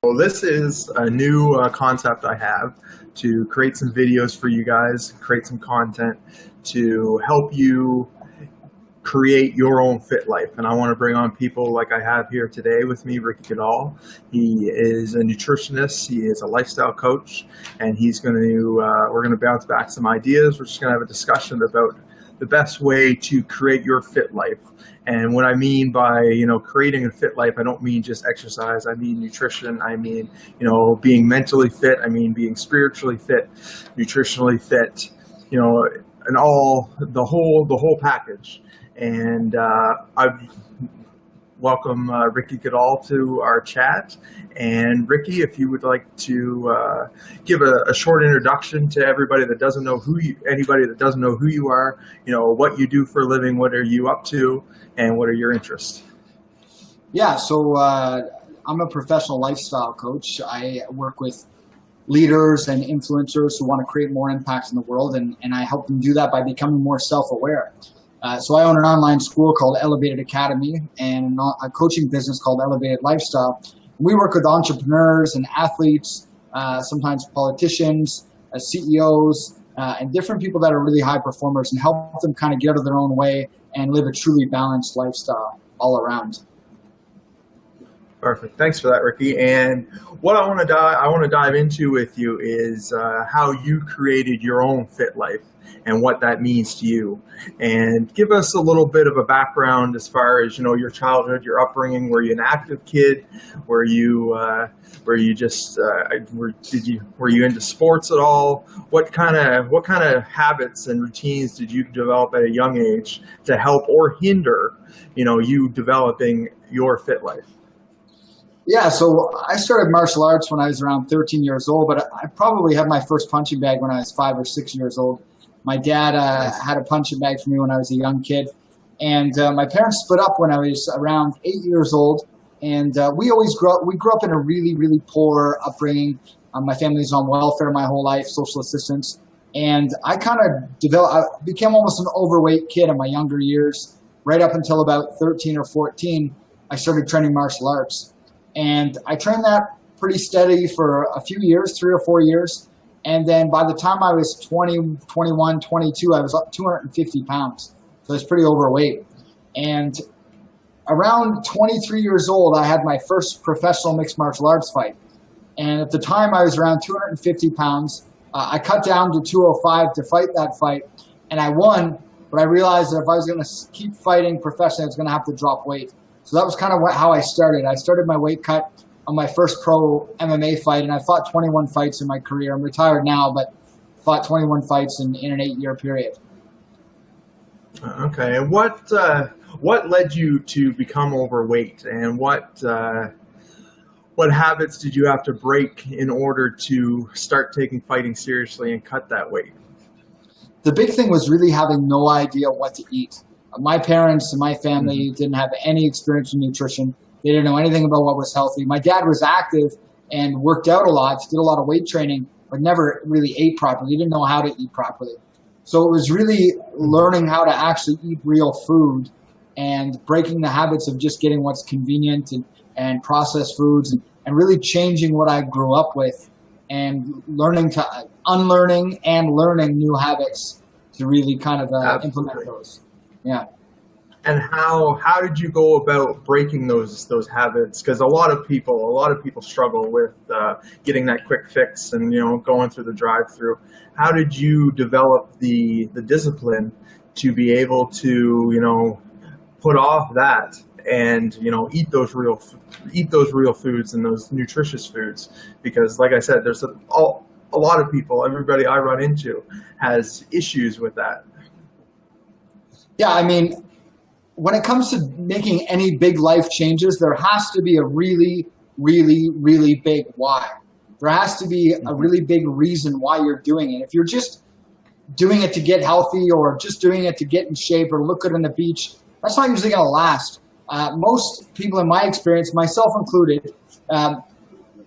Well, this is a new concept I have to create some videos for you guys, create some content to help you create your own fit life. And I want to bring on people like I have here today with me, Ricky Goodall. He is a nutritionist, he is a lifestyle coach, and we're going to bounce back some ideas. We're just going to have a discussion about the best way to create your fit life. And what I mean by, creating a fit life, I don't mean just exercise. I mean nutrition. I mean, being mentally fit. I mean, being spiritually fit, nutritionally fit, and the whole package. And I welcome Ricky Goodall to our chat. And Ricky, if you would like to give a short introduction to everybody that doesn't know who you are, what you do for a living, what are you up to, and what are your interests? Yeah, so I'm a professional lifestyle coach. I work with leaders and influencers who want to create more impact in the world, and I help them do that by becoming more self-aware. So I own an online school called Elevated Academy and a coaching business called Elevated Lifestyle. We work with entrepreneurs and athletes, sometimes politicians, CEOs, and different people that are really high performers, and help them kind of get out of their own way and live a truly balanced lifestyle all around. Perfect. Thanks for that, Ricky. And what I want to dive into with you is how you created your own fit life and what that means to you. And give us a little bit of a background as far as, your childhood, your upbringing. Were you an active kid? Were you into sports at all? What kind of habits and routines did you develop at a young age to help or hinder, you developing your fit life? Yeah, so I started martial arts when I was around 13 years old, but I probably had my first punching bag when I was 5 or 6 years old. My dad had a punching bag for me when I was a young kid, and my parents split up when I was around 8 years old. And we grew up in a really, really poor upbringing. My family's on welfare my whole life, social assistance, and I became almost an overweight kid in my younger years. Right up until about 13 or 14, I started training martial arts. And I trained that pretty steady for a few years, 3 or 4 years. And then by the time I was 20, 21, 22, I was up 250 pounds. So I was pretty overweight. And around 23 years old, I had my first professional mixed martial arts fight. And at the time, I was around 250 pounds. I cut down to 205 to fight that fight. And I won, but I realized that if I was going to keep fighting professionally, I was going to have to drop weight. So that was kind of how I started. I started my weight cut on my first pro MMA fight, and I fought 21 fights in my career. I'm retired now, but fought 21 fights in an 8-year period. Okay, and what led you to become overweight, and what habits did you have to break in order to start taking fighting seriously and cut that weight? The big thing was really having no idea what to eat. My parents and my family didn't have any experience with nutrition. They didn't know anything about what was healthy. My dad was active and worked out a lot, did a lot of weight training, but never really ate properly. He didn't know how to eat properly. So it was really learning how to actually eat real food and breaking the habits of just getting what's convenient and processed foods and really changing what I grew up with and unlearning and learning new habits to really kind of implement those. Yeah. And how did you go about breaking those habits? Because a lot of people struggle with getting that quick fix and going through the drive-through. How did you develop the discipline to be able to put off that and eat those real foods and those nutritious foods? Because like I said, there's a lot of people, everybody I run into has issues with that. Yeah, I mean, when it comes to making any big life changes, there has to be a really, really, really big why. There has to be a really big reason why you're doing it. If you're just doing it to get healthy or just doing it to get in shape or look good on the beach, that's not usually going to last. Most people in my experience, myself included,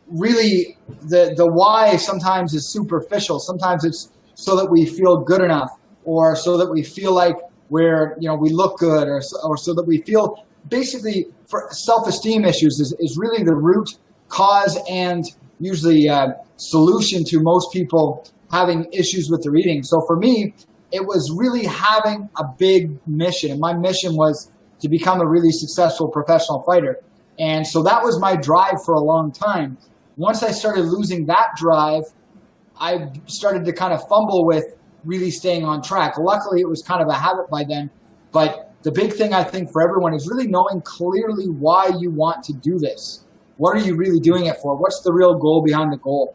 really the why sometimes is superficial. Sometimes it's so that we feel good enough or so that we feel like we look good or so that we feel basically for self-esteem issues is really the root cause and usually solution to most people having issues with their eating. So for me, it was really having a big mission. And my mission was to become a really successful professional fighter. And so that was my drive for a long time. Once I started losing that drive, I started to kind of fumble with really staying on track. Luckily, it was kind of a habit by then. But the big thing I think for everyone is really knowing clearly why you want to do this. What are you really doing it for? What's the real goal behind the goal?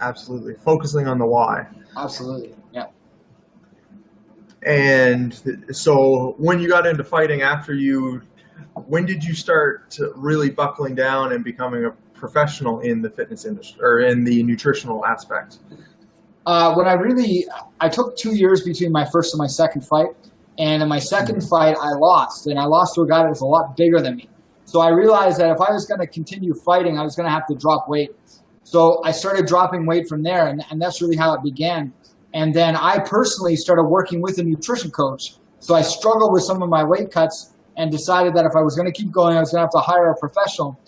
Absolutely. Focusing on the why. Absolutely. Yeah. And so when you got into fighting when did you start really buckling down and becoming a professional in the fitness industry or in the nutritional aspect? I took 2 years between my first and my second fight. And in my second fight, I lost. And I lost to a guy that was a lot bigger than me. So I realized that if I was going to continue fighting, I was going to have to drop weight. So I started dropping weight from there. And that's really how it began. And then I personally started working with a nutrition coach. So I struggled with some of my weight cuts and decided that if I was going to keep going, I was going to have to hire a professional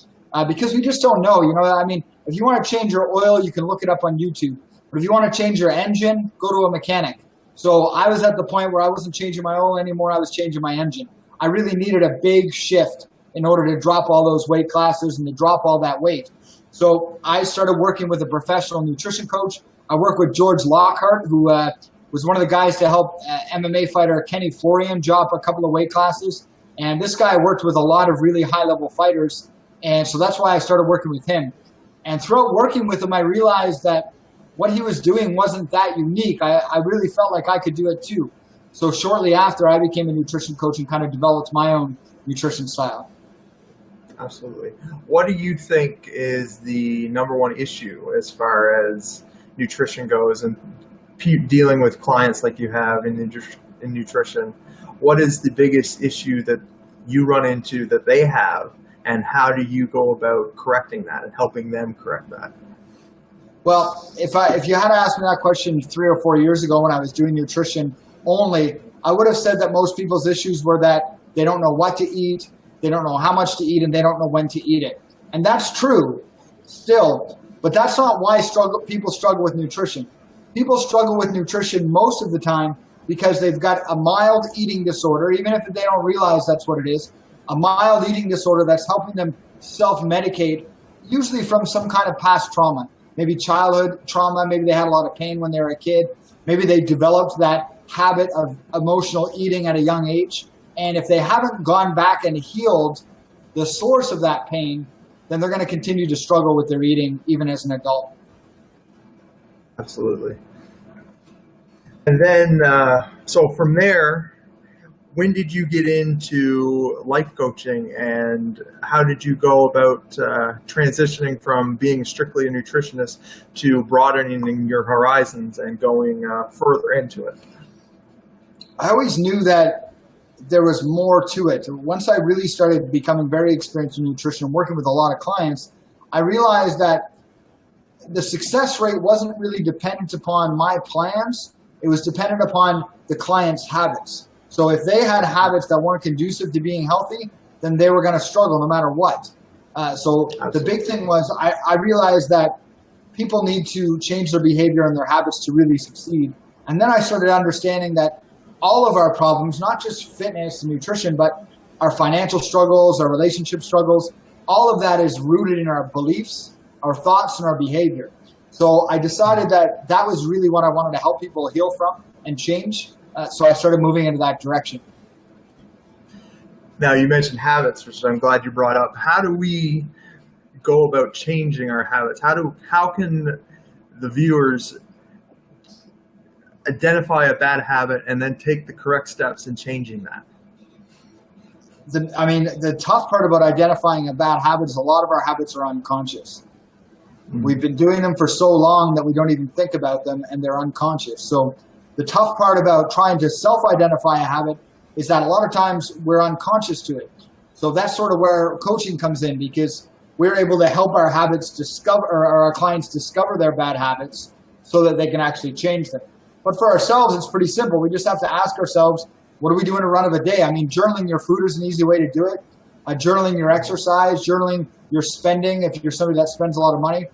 because we just don't know. I mean, if you want to change your oil, you can look it up on YouTube. But if you want to change your engine, go to a mechanic. So I was at the point where I wasn't changing my oil anymore. I was changing my engine. I really needed a big shift in order to drop all those weight classes and to drop all that weight. So I started working with a professional nutrition coach. I work with George Lockhart, who was one of the guys to help MMA fighter Kenny Florian drop a couple of weight classes. And this guy worked with a lot of really high-level fighters. And so that's why I started working with him. And throughout working with him, I realized that what he was doing wasn't that unique. I really felt like I could do it too. So shortly after, I became a nutrition coach and kind of developed my own nutrition style. Absolutely. What do you think is the number one issue as far as nutrition goes and dealing with clients like you have in nutrition? What is the biggest issue that you run into that they have, and how do you go about correcting that and helping them correct that? Well, if you had asked me that question 3 or 4 years ago when I was doing nutrition only, I would have said that most people's issues were that they don't know what to eat, they don't know how much to eat, and they don't know when to eat it. And that's true still, but that's not why people struggle with nutrition. People struggle with nutrition most of the time because they've got a mild eating disorder, even if they don't realize that's what it is, a mild eating disorder that's helping them self-medicate, usually from some kind of past trauma. Maybe childhood trauma, maybe they had a lot of pain when they were a kid, maybe they developed that habit of emotional eating at a young age. And if they haven't gone back and healed the source of that pain, then they're going to continue to struggle with their eating even as an adult. Absolutely. And then, so from there, when did you get into life coaching, and how did you go about transitioning from being strictly a nutritionist to broadening your horizons and going further into it? I always knew that there was more to it. Once I really started becoming very experienced in nutrition, working with a lot of clients, I realized that the success rate wasn't really dependent upon my plans. It was dependent upon the client's habits. So if they had habits that weren't conducive to being healthy, then they were going to struggle no matter what. So the big thing was I realized that people need to change their behavior and their habits to really succeed. And then I started understanding that all of our problems, not just fitness and nutrition, but our financial struggles, our relationship struggles, all of that is rooted in our beliefs, our thoughts, and our behavior. So I decided that that was really what I wanted to help people heal from and change. So I started moving into that direction. Now, you mentioned habits, which I'm glad you brought up. How do we go about changing our habits? How can the viewers identify a bad habit and then take the correct steps in changing that? The tough part about identifying a bad habit is a lot of our habits are unconscious. Mm-hmm. We've been doing them for so long that we don't even think about them, and they're unconscious. So the tough part about trying to self-identify a habit is that a lot of times we're unconscious to it. So that's sort of where coaching comes in, because we're able to help our habits discover, or our clients discover their bad habits so that they can actually change them. But for ourselves, it's pretty simple. We just have to ask ourselves, what do we do in a run of a day? I mean, journaling your food is an easy way to do it. journaling your exercise, journaling your spending if you're somebody that spends a lot of money.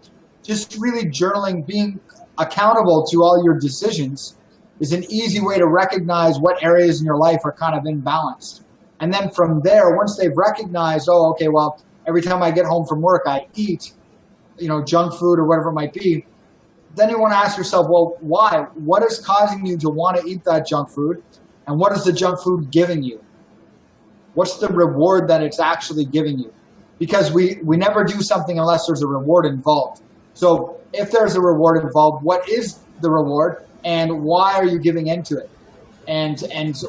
Just really journaling, being accountable to all your decisions is an easy way to recognize what areas in your life are kind of imbalanced. And then from there, once they've recognized, oh, okay, well, every time I get home from work, I eat, junk food or whatever it might be, then you want to ask yourself, well, why? What is causing you to want to eat that junk food? And what is the junk food giving you? What's the reward that it's actually giving you? Because we never do something unless there's a reward involved. So if there's a reward involved, what is the reward and why are you giving into it? And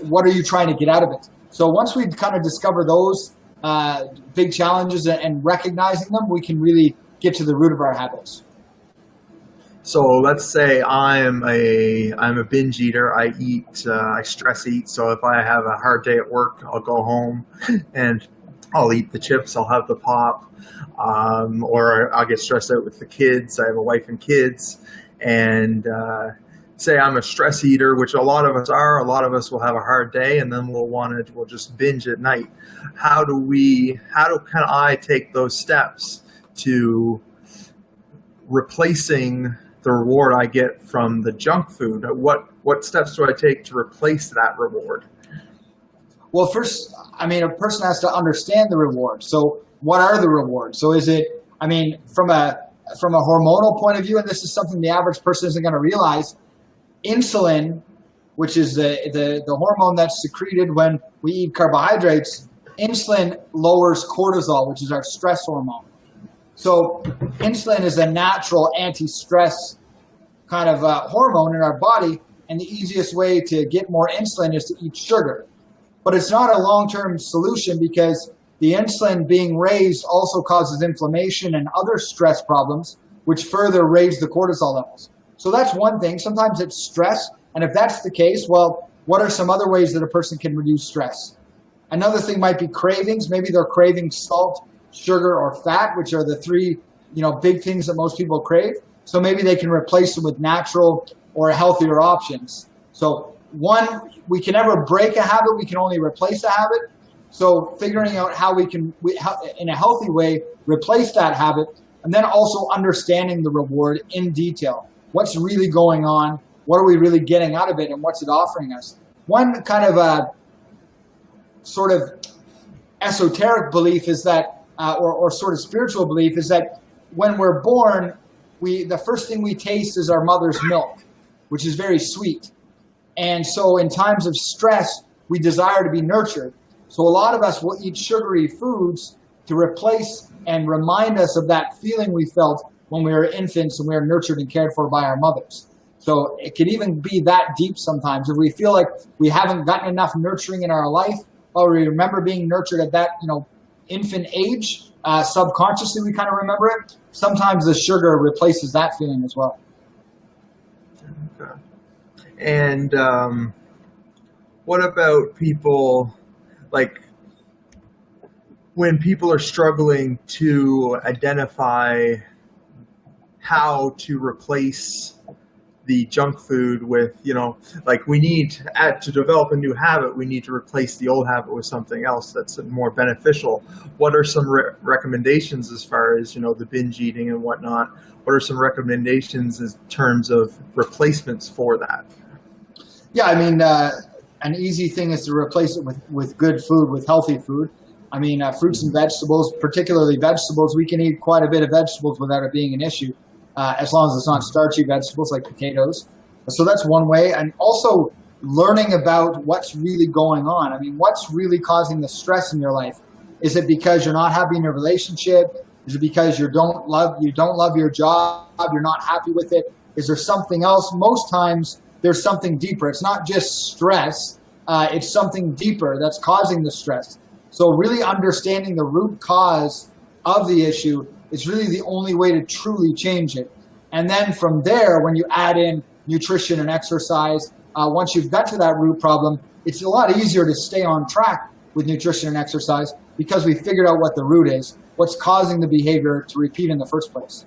what are you trying to get out of it? So once we kind of discover those big challenges and recognizing them, we can really get to the root of our habits. So let's say I'm a binge eater. I stress eat. So if I have a hard day at work, I'll go home and I'll eat the chips. I'll have the pop, or I'll get stressed out with the kids. I have a wife and kids, and say I'm a stress eater, which a lot of us are. A lot of us will have a hard day, and then we'll just binge at night. How can I take those steps to replacing the reward I get from the junk food? What steps do I take to replace that reward? Well, first, a person has to understand the reward. So what are the rewards? So is it, from a hormonal point of view, and this is something the average person isn't going to realize, insulin, which is the hormone that's secreted when we eat carbohydrates, insulin lowers cortisol, which is our stress hormone. So insulin is a natural anti-stress kind of hormone in our body, and the easiest way to get more insulin is to eat sugar. But it's not a long-term solution because the insulin being raised also causes inflammation and other stress problems, which further raise the cortisol levels. So that's one thing. Sometimes it's stress, and if that's the case, well, what are some other ways that a person can reduce stress? Another thing might be cravings. Maybe they're craving salt, sugar, or fat, which are the three, big things that most people crave. So maybe they can replace them with natural or healthier options. So one, we can never break a habit. We can only replace a habit. So figuring out how we can, in a healthy way, replace that habit, and then also understanding the reward in detail. What's really going on? What are we really getting out of it? And what's it offering us? One kind of a sort of esoteric belief is that, or sort of spiritual belief is that when we're born, the first thing we taste is our mother's milk, which is very sweet. And so in times of stress, we desire to be nurtured. So a lot of us will eat sugary foods to replace and remind us of that feeling we felt when we were infants and we were nurtured and cared for by our mothers. So it could even be that deep sometimes. If we feel like we haven't gotten enough nurturing in our life, or we remember being nurtured at that, infant age, subconsciously we kind of remember it. Sometimes the sugar replaces that feeling as well. Okay. And what about people, like when people are struggling to identify how to replace the junk food with, we need to develop a new habit, we need to replace the old habit with something else that's more beneficial. What are some recommendations as far as, the binge eating and whatnot? What are some recommendations in terms of replacements for that? Yeah, an easy thing is to replace it with good food, with healthy food. Fruits and vegetables, particularly vegetables, we can eat quite a bit of vegetables without it being an issue. As long as it's not starchy vegetables like potatoes. So that's one way. And also learning about what's really going on. What's really causing the stress in your life? Is it because you're not happy in your relationship? Is it because you don't love your job? You're not happy with it? Is there something else? Most times there's something deeper. It's not just stress. It's something deeper that's causing the stress. So really understanding the root cause of the issue is really the only way to truly change it. And then from there, when you add in nutrition and exercise, once you've got to that root problem, it's a lot easier to stay on track with nutrition and exercise because we figured out what the root is, what's causing the behavior to repeat in the first place.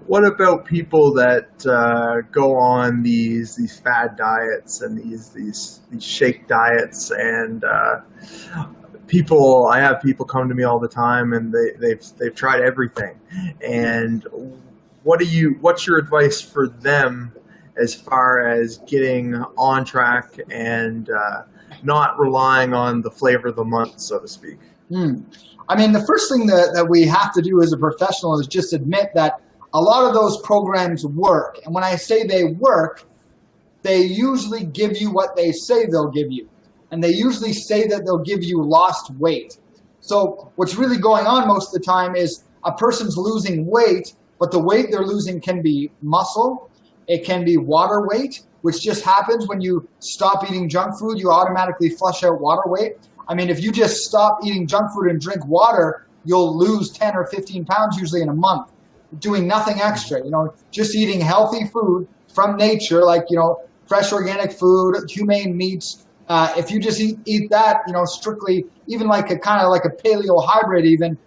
What about people that go on these fad diets and these shake diets, and I have people come to me all the time, and they've tried everything. And what's your advice for them as far as getting on track and not relying on the flavor of the month, so to speak? I mean, the first thing that we have to do as a professional is just admit that a lot of those programs work. And when I say they work, they usually give you what they say they'll give you. And they usually say that they'll give you lost weight. So what's really going on most of the time is a person's losing weight, but the weight they're losing can be muscle, it can be water weight, which just happens when you stop eating junk food, you automatically flush out water weight. I mean, if you just stop eating junk food and drink water, you'll lose 10 or 15 pounds usually in a month, doing nothing extra, just eating healthy food from nature, like, fresh organic food, humane meats. If you just eat that, strictly, even like a kind of like a paleo hybrid even,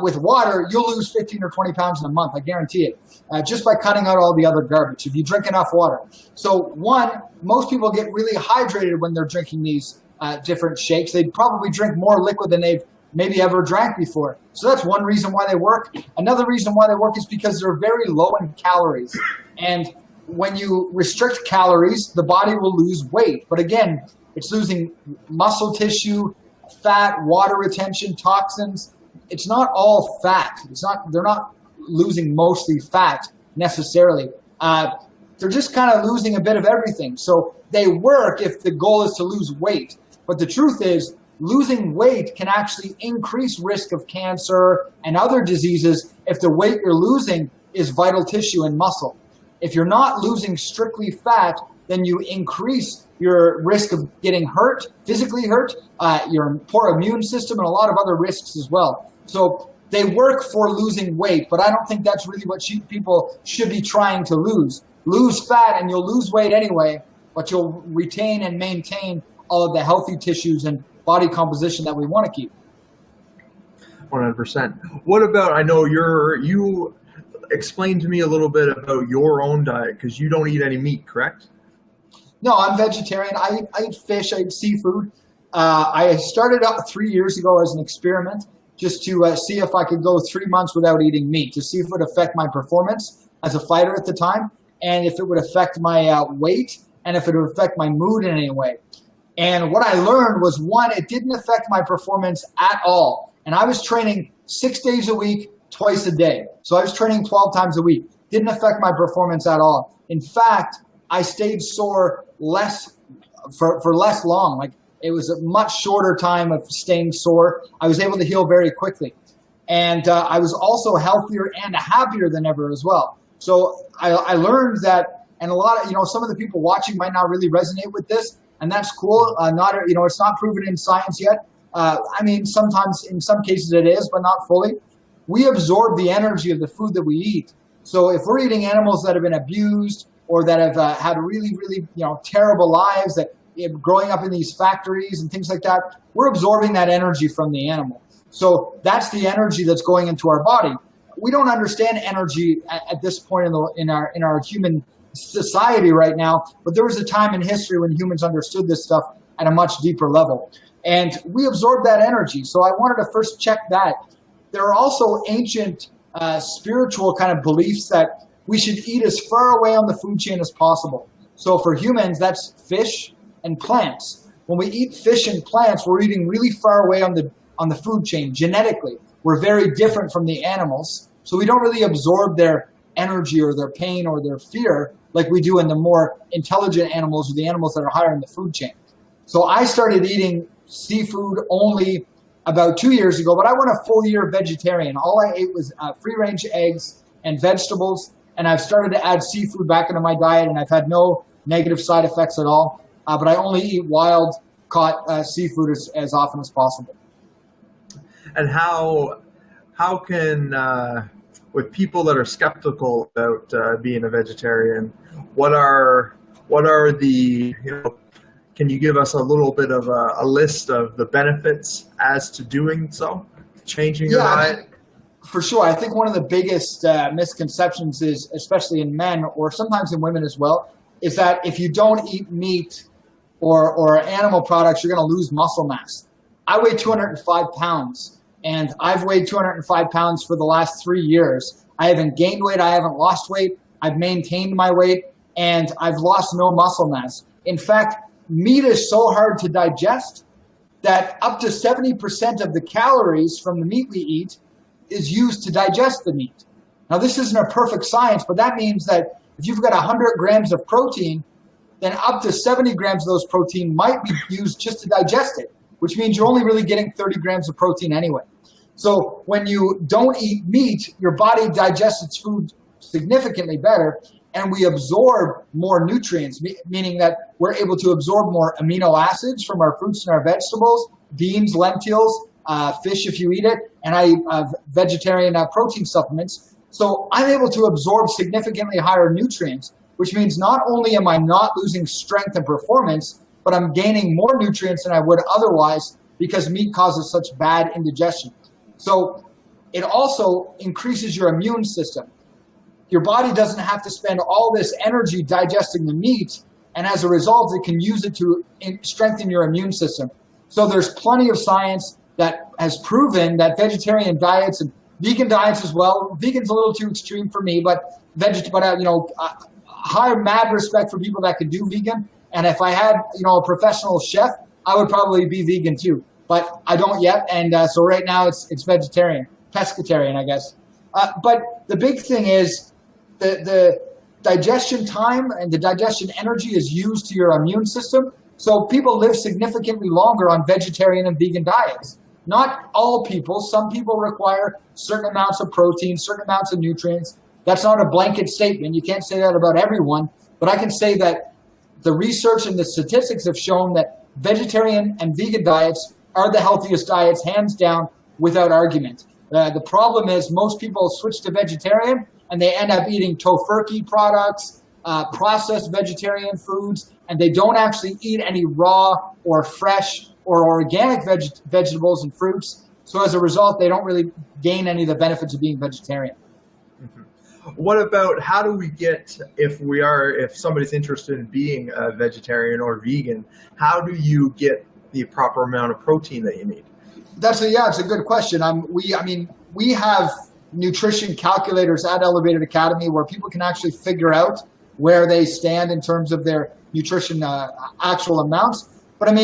with water, you'll lose 15 or 20 pounds in a month, I guarantee it, just by cutting out all the other garbage, if you drink enough water. So one, most people get really hydrated when they're drinking these different shakes. They probably drink more liquid than they've maybe ever drank before. So that's one reason why they work. Another reason why they work is because they're very low in calories. And when you restrict calories, the body will lose weight. But again, it's losing muscle tissue, fat, water retention, toxins. It's not all fat. They're not losing mostly fat necessarily. They're just kind of losing a bit of everything. So they work if the goal is to lose weight. But the truth is, losing weight can actually increase risk of cancer and other diseases if the weight you're losing is vital tissue and muscle. If you're not losing strictly fat, then you increase your risk of getting hurt, physically hurt, your poor immune system, and a lot of other risks as well. So they work for losing weight, but I don't think that's really what people should be trying to lose. Lose fat and you'll lose weight anyway, but you'll retain and maintain all of the healthy tissues and body composition that we want to keep. 100%. What about, I know you explained to me a little bit about your own diet, because you don't eat any meat, correct? No, I'm vegetarian. I eat fish, I eat seafood. I started out 3 years ago as an experiment just to see if I could go 3 months without eating meat, to see if it would affect my performance as a fighter at the time, and if it would affect my weight, and if it would affect my mood in any way. And what I learned was, one, it didn't affect my performance at all. And I was training 6 days a week, twice a day. So I was training 12 times a week. Didn't affect my performance at all. In fact, I stayed sore for less long. Like, it was a much shorter time of staying sore. I was able to heal very quickly. And I was also healthier and happier than ever as well. So I learned that, and a lot of, some of the people watching might not really resonate with this, and that's cool. It's not proven in science yet. I mean, sometimes, in some cases it is, but not fully. We absorb the energy of the food that we eat. So if we're eating animals that have been abused or that have had really, really, terrible lives, that growing up in these factories and things like that, we're absorbing that energy from the animal. So that's the energy that's going into our body. We don't understand energy at this point in our human society right now, but there was a time in history when humans understood this stuff at a much deeper level. And we absorb that energy. So I wanted to first check that. There are also ancient spiritual kind of beliefs that we should eat as far away on the food chain as possible. So for humans, that's fish and plants. When we eat fish and plants, we're eating really far away on the food chain genetically. We're very different from the animals, so we don't really absorb their energy or their pain or their fear like we do in the more intelligent animals or the animals that are higher in the food chain. So I started eating seafood only about 2 years ago, but I went a full year vegetarian. All I ate was free-range eggs and vegetables, and I've started to add seafood back into my diet, and I've had no negative side effects at all. But I only eat wild-caught seafood as often as possible. And how can, with people that are skeptical about being a vegetarian, what are the, can you give us a little bit of a list of the benefits as to doing so, changing your diet? I mean, for sure. I think one of the biggest misconceptions is, especially in men or sometimes in women as well, is that if you don't eat meat or animal products, you're going to lose muscle mass. I weigh 205 pounds, and I've weighed 205 pounds for the last 3 years. I haven't gained weight. I haven't lost weight. I've maintained my weight, and I've lost no muscle mass. In fact, meat is so hard to digest that up to 70% of the calories from the meat we eat is used to digest the meat. Now, this isn't a perfect science, but that means that if you've got 100 grams of protein, then up to 70 grams of those protein might be used just to digest it, which means you're only really getting 30 grams of protein anyway. So when you don't eat meat, your body digests its food significantly better, and we absorb more nutrients, meaning that we're able to absorb more amino acids from our fruits and our vegetables, beans, lentils, fish if you eat it, and I have vegetarian protein supplements. So I'm able to absorb significantly higher nutrients, which means not only am I not losing strength and performance, but I'm gaining more nutrients than I would otherwise because meat causes such bad indigestion. So it also increases your immune system. Your body doesn't have to spend all this energy digesting the meat, and as a result, it can use it to strengthen your immune system. So there's plenty of science that has proven that vegetarian diets and vegan diets as well. Vegan's a little too extreme for me, but high mad respect for people that can do vegan. And if I had a professional chef, I would probably be vegan too. But I don't yet, and so right now it's vegetarian, pescatarian, I guess. But the big thing is the digestion time and the digestion energy is used to your immune system. So people live significantly longer on vegetarian and vegan diets. Not all people. Some people require certain amounts of protein, certain amounts of nutrients. That's not a blanket statement. You can't say that about everyone. But I can say that the research and the statistics have shown that vegetarian and vegan diets are the healthiest diets, hands down, without argument. The problem is most people switch to vegetarian and they end up eating tofurkey products, processed vegetarian foods, and they don't actually eat any raw or fresh or organic vegetables and fruits. So as a result, they don't really gain any of the benefits of being vegetarian. Mm-hmm. What about how do we get, if somebody's interested in being a vegetarian or vegan, how do you get the proper amount of protein that you need? It's a good question. We have nutrition calculators at Elevated Academy where people can actually figure out where they stand in terms of their nutrition actual amounts. But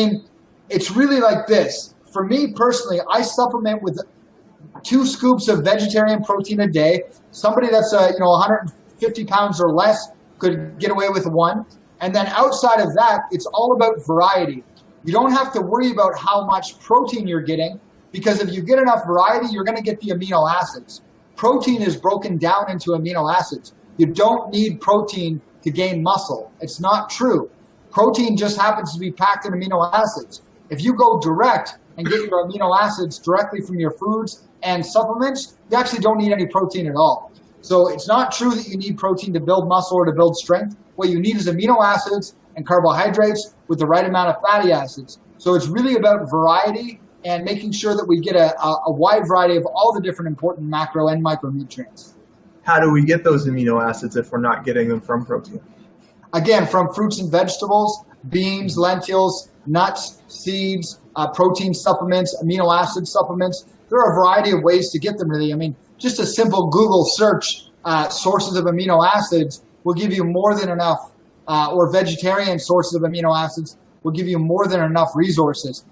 it's really like this. For me personally, I supplement with 2 scoops of vegetarian protein a day. Somebody that's 150 pounds or less could get away with 1. And then outside of that, it's all about variety. You don't have to worry about how much protein you're getting, because if you get enough variety, you're going to get the amino acids. Protein is broken down into amino acids. You don't need protein to gain muscle. It's not true. Protein just happens to be packed in amino acids. If you go direct and get your amino acids directly from your foods and supplements, you actually don't need any protein at all. So it's not true that you need protein to build muscle or to build strength. What you need is amino acids and carbohydrates with the right amount of fatty acids. So it's really about variety and making sure that we get a wide variety of all the different important macro and micronutrients. How do we get those amino acids if we're not getting them from protein? Again, from fruits and vegetables, beans, lentils, nuts, seeds, protein supplements, amino acid supplements. There are a variety of ways to get them really. Just a simple Google search, sources of amino acids will give you more than enough, or vegetarian sources of amino acids will give you more than enough resources.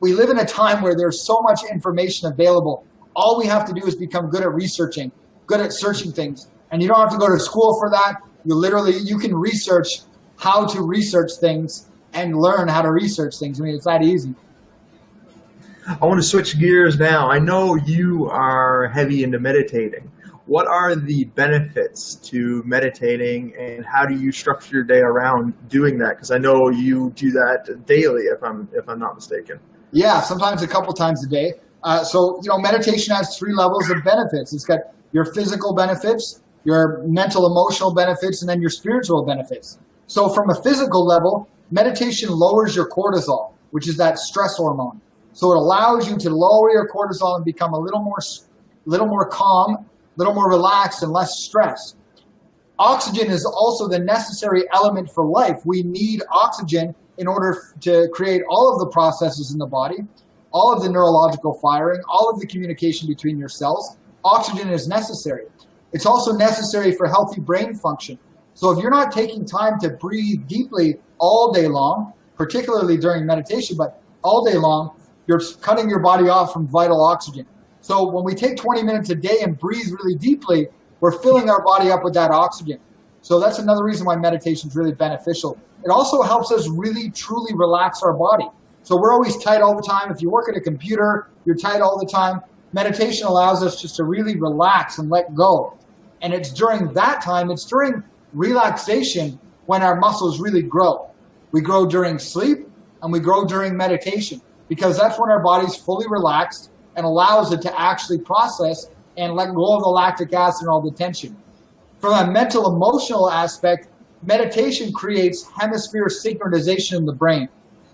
We live in a time where there's so much information available. All we have to do is become good at researching, good at searching things. And you don't have to go to school for that. You can research how to research things and learn how to research things. It's that easy. I want to switch gears now. I know you are heavy into meditating. What are the benefits to meditating, and how do you structure your day around doing that? Because I know you do that daily, if I'm not mistaken. Yeah, sometimes a couple times a day. So meditation has 3 levels of benefits. It's got your physical benefits, your mental, emotional benefits, and then your spiritual benefits. So from a physical level, meditation lowers your cortisol, which is that stress hormone. So it allows you to lower your cortisol and become a little more calm, a little more relaxed, and less stressed. Oxygen is also the necessary element for life. We need oxygen in order to create all of the processes in the body, all of the neurological firing, all of the communication between your cells. Oxygen is necessary. It's also necessary for healthy brain function. So if you're not taking time to breathe deeply all day long, particularly during meditation, but all day long, you're cutting your body off from vital oxygen. So when we take 20 minutes a day and breathe really deeply, we're filling our body up with that oxygen. So that's another reason why meditation is really beneficial. It also helps us really, truly relax our body. So we're always tight all the time. If you work at a computer, you're tight all the time. Meditation allows us just to really relax and let go. And it's during that time, it's during relaxation when our muscles really grow. We grow during sleep and we grow during meditation because that's when our body's fully relaxed and allows it to actually process and let go of the lactic acid and all the tension. From a mental emotional aspect, meditation creates hemisphere synchronization in the brain.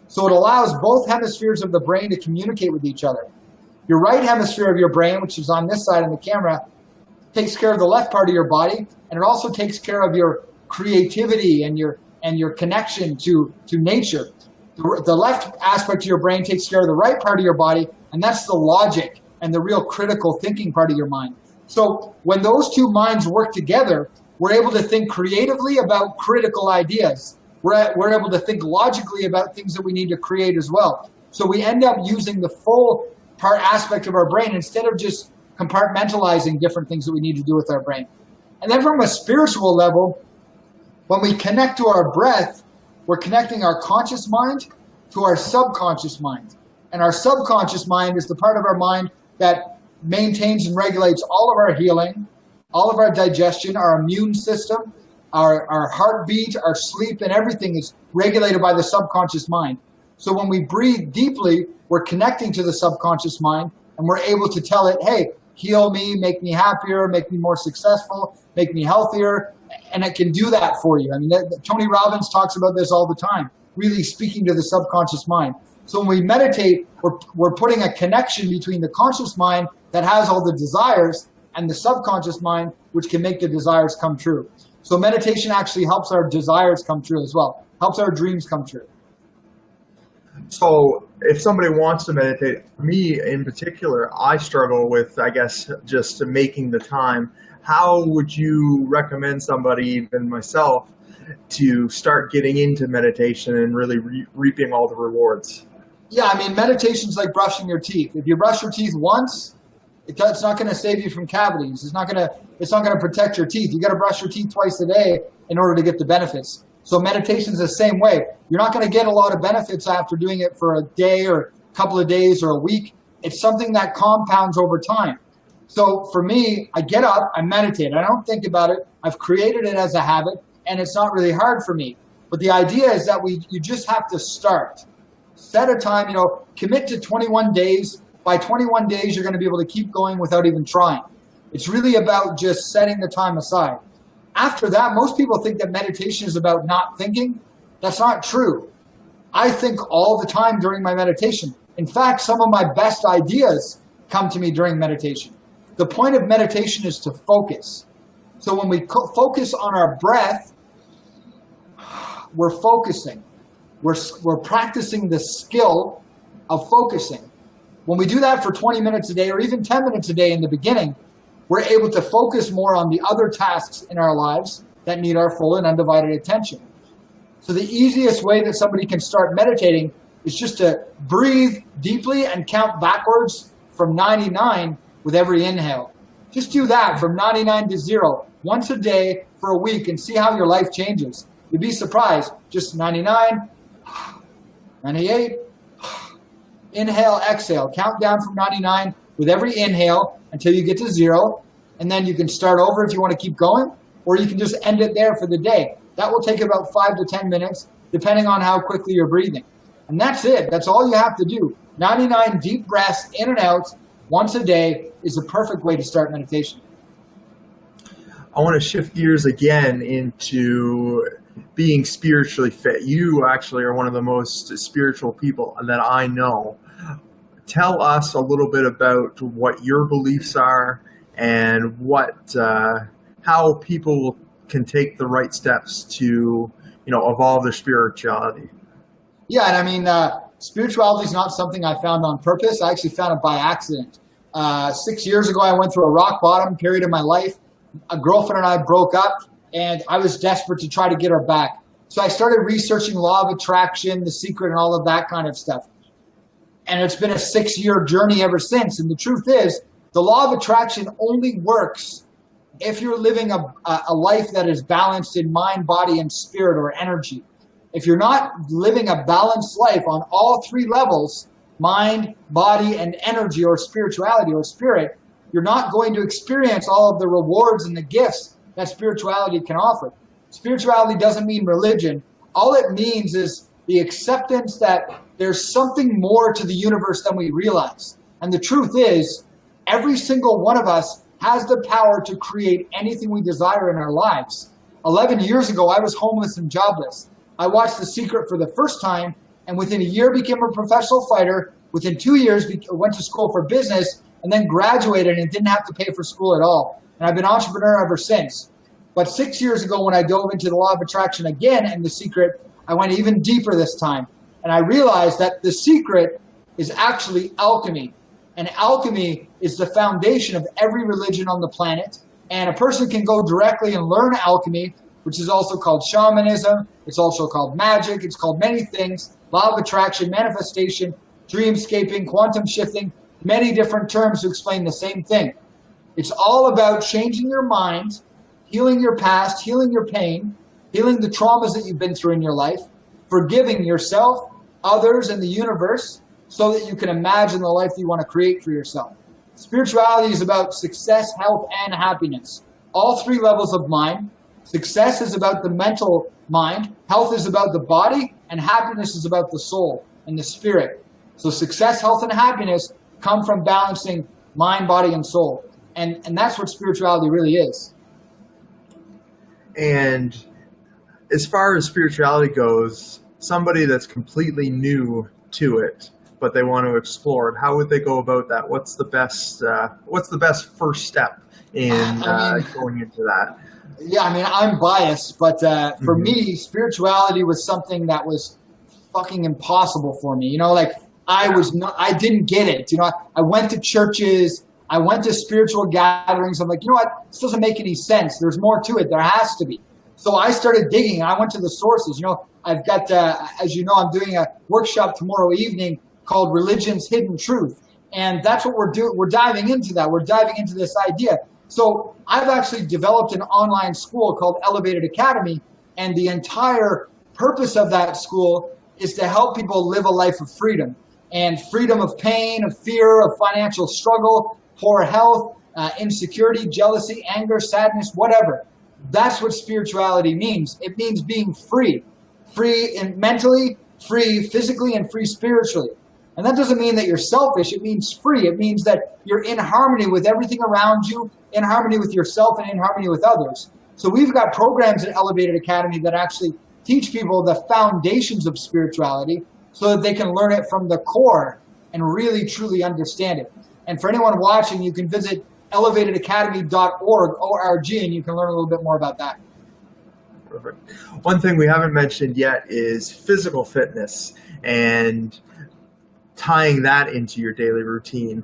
So it allows both hemispheres of the brain to communicate with each other. Your right hemisphere of your brain, which is on this side of the camera, takes care of the left part of your body, and it also takes care of your creativity and your connection to nature. The left aspect of your brain takes care of the right part of your body, and that's the logic and the real critical thinking part of your mind. So when those two minds work together, we're able to think creatively about critical ideas. We're able to think logically about things that we need to create as well. So we end up using the full part aspect of our brain instead of just compartmentalizing different things that we need to do with our brain. And then from a spiritual level, when we connect to our breath, we're connecting our conscious mind to our subconscious mind. And our subconscious mind is the part of our mind that maintains and regulates all of our healing, all of our digestion, our immune system, our heartbeat, our sleep, and everything is regulated by the subconscious mind. So when we breathe deeply, we're connecting to the subconscious mind, and we're able to tell it, hey, heal me, make me happier, make me more successful, make me healthier, and it can do that for you. I mean, Tony Robbins talks about this all the time, really speaking to the subconscious mind. So when we meditate, we're putting a connection between the conscious mind that has all the desires and the subconscious mind, which can make the desires come true. So meditation actually helps our desires come true as well, helps our dreams come true. So if somebody wants to meditate, me in particular, I struggle with, I guess, just making the time. How would you recommend somebody, even myself, to start getting into meditation and really reaping all the rewards? Yeah, I mean, meditation's like brushing your teeth. If you brush your teeth once, it's not going to save you from cavities. It's not going to protect your teeth. You got to brush your teeth twice a day in order to get the benefits. So meditation's the same way. You're not going to get a lot of benefits after doing it for a day or a couple of days or a week. It's something that compounds over time. So for me, I get up, I meditate. I don't think about it. I've created it as a habit, and it's not really hard for me. But the idea is that you just have to start. Set a time, commit to 21 days. By 21 days, you're going to be able to keep going without even trying. It's really about just setting the time aside. After that, most people think that meditation is about not thinking. That's not true. I think all the time during my meditation. In fact, some of my best ideas come to me during meditation. The point of meditation is to focus. So when we focus on our breath, we're focusing. We're practicing the skill of focusing. When we do that for 20 minutes a day or even 10 minutes a day in the beginning, we're able to focus more on the other tasks in our lives that need our full and undivided attention. So the easiest way that somebody can start meditating is just to breathe deeply and count backwards from 99 with every inhale. Just do that from 99 to 0 once a day for a week and see how your life changes. You'd be surprised. Just 99, 98, inhale, exhale. Count down from 99 with every inhale until you get to 0. And then you can start over if you want to keep going, or you can just end it there for the day. That will take about 5 to 10 minutes, depending on how quickly you're breathing. And that's it. That's all you have to do. 99 deep breaths in and out once a day is the perfect way to start meditation. I want to shift gears again into being spiritually fit. You actually are one of the most spiritual people that I know. Tell us a little bit about what your beliefs are and how people can take the right steps to, evolve their spirituality. Yeah, and I mean, spirituality is not something I found on purpose. I actually found it by accident. 6 years ago, I went through a rock bottom period in my life. A girlfriend and I broke up, and I was desperate to try to get her back. So I started researching law of attraction, The Secret, and all of that kind of stuff. And it's been a 6-year journey ever since. And the truth is, the law of attraction only works if you're living a life that is balanced in mind, body, and spirit, or energy. If you're not living a balanced life on all three levels, mind, body, and energy, or spirituality or spirit, you're not going to experience all of the rewards and the gifts that spirituality can offer. Spirituality doesn't mean religion. All it means is the acceptance that there's something more to the universe than we realize. And the truth is, every single one of us has the power to create anything we desire in our lives. 11 years ago, I was homeless and jobless. I watched The Secret for the first time, and within a year became a professional fighter. Within 2 years, went to school for business, and then graduated and didn't have to pay for school at all. And I've been an entrepreneur ever since. But 6 years ago, when I dove into the law of attraction again and The Secret, I went even deeper this time. And I realized that The Secret is actually alchemy. And alchemy is the foundation of every religion on the planet. And a person can go directly and learn alchemy, which is also called shamanism. It's also called magic. It's called many things. Law of attraction, manifestation, dreamscaping, quantum shifting, many different terms to explain the same thing. It's all about changing your mind, healing your past, healing your pain, healing the traumas that you've been through in your life, forgiving yourself, others, and the universe so that you can imagine the life that you want to create for yourself. Spirituality is about success, health, and happiness. All three levels of mind. Success is about the mental mind, health is about the body, and happiness is about the soul and the spirit. So success, health, and happiness come from balancing mind, body, and soul. And that's what spirituality really is. And as far as spirituality goes, somebody that's completely new to it, but they want to explore it, how would they go about that? What's the best first step in going into that? Yeah, I mean, I'm biased, but for me, spirituality was something that was fucking impossible for me. You know, like I didn't get it. You know, I went to churches, I went to spiritual gatherings. I'm like, you know what? This doesn't make any sense. There's more to it. There has to be. So I started digging. I went to the sources. You know, I've got, as you know, I'm doing a workshop tomorrow evening called Religion's Hidden Truth. And that's what we're doing. We're diving into that. We're diving into this idea. So I've actually developed an online school called Elevated Academy. And the entire purpose of that school is to help people live a life of freedom. And freedom of pain, of fear, of financial struggle, poor health, insecurity, jealousy, anger, sadness, whatever. That's what spirituality means. It means being free. Free mentally, free physically, and free spiritually. And that doesn't mean that you're selfish. It means free. It means that you're in harmony with everything around you, in harmony with yourself, and in harmony with others. So we've got programs at Elevated Academy that actually teach people the foundations of spirituality so that they can learn it from the core and really, truly understand it. And for anyone watching, you can visit elevatedacademy.org, and you can learn a little bit more about that. Perfect. One thing we haven't mentioned yet is physical fitness and tying that into your daily routine.